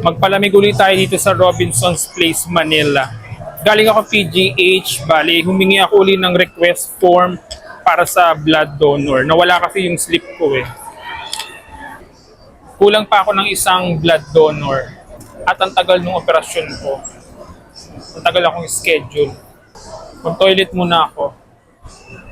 Magpalamig ulit tayo dito sa Robinson's Place, Manila. Galing ako PGH, bali humingi ako ulit ng request form para sa blood donor. Nawala kasi yung slip ko eh. Kulang pa ako ng isang blood donor. At ang tagal ng operasyon ko. Ang tagal akong schedule. Mag-toilet muna ako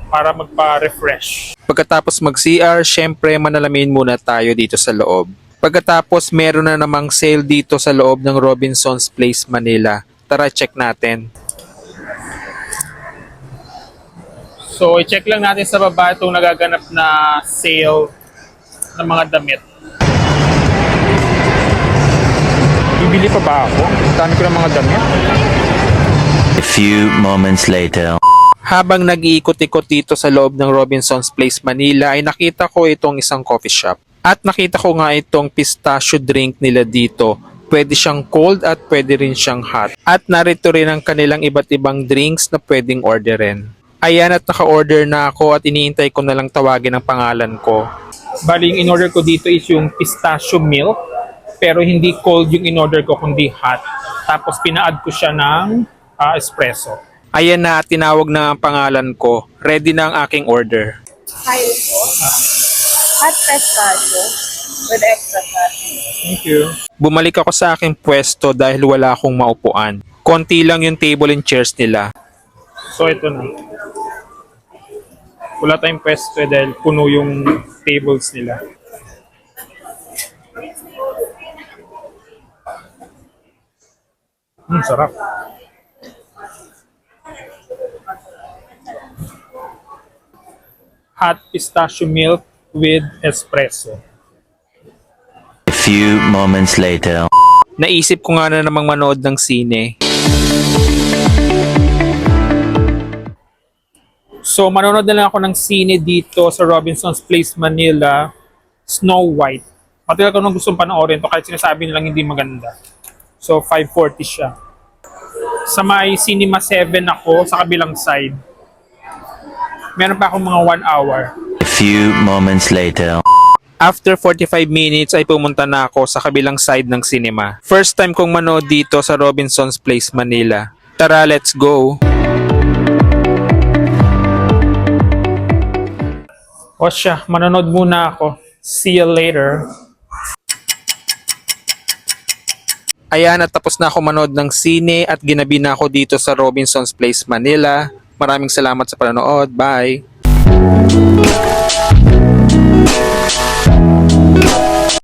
para magpa-refresh. Pagkatapos mag-CR, syempre manalamin muna tayo dito sa loob. Pagkatapos meron na namang sale dito sa loob ng Robinson's Place, Manila. Tara, check natin. So, i-check lang natin sa baba itong nagaganap na sale ng mga damit. Bibili pa ba ako? Dami ko ng mga damit. A few moments later. Habang nag-iikot-ikot dito sa loob ng Robinson's Place, Manila, ay nakita ko itong isang coffee shop. At nakita ko nga itong pistachio drink nila dito. Pwede siyang cold at pwede rin siyang hot. At narito rin ang kanilang iba't ibang drinks na pwedeng orderin. Ayan, at naka-order na ako at iniintay ko na lang tawagin ang pangalan ko. Bali, yung in-order ko dito is yung pistachio milk. Pero hindi cold yung in-order ko, kundi hot. Tapos pina-add ko siya ng espresso. Ayan na, tinawag na ang pangalan ko. Ready na ang aking order. Kayo po. Hot pistachio with extra fat. Thank you. Bumalik ako sa aking pwesto dahil wala akong maupuan. Konti lang yung table and chairs nila. So, ito na. Wala tayong pwesto dahil puno yung tables nila. Sarap. Hot pistachio milk with espresso. A few moments later. Naisip ko nga na namang manood ng sine. So, manonood na lang ako ng sine dito sa Robinson's Place, Manila. Snow White. Matagal ko nung gustong panoorin to kahit sinasabi nilang hindi maganda. So, 5:40 siya. Sa may Cinema 7 ako, sa kabilang side. Meron pa akong mga 1 hour. A few moments later. After 45 minutes ay pumunta na ako sa kabilang side ng cinema. First time kong manood dito sa Robinson's Place, Manila. Tara, let's go! O siya, manonood muna ako. See you later. Ayan, at tapos na ako manood ng sine at ginabi na ako dito sa Robinson's Place, Manila. Maraming salamat sa panonood. Bye!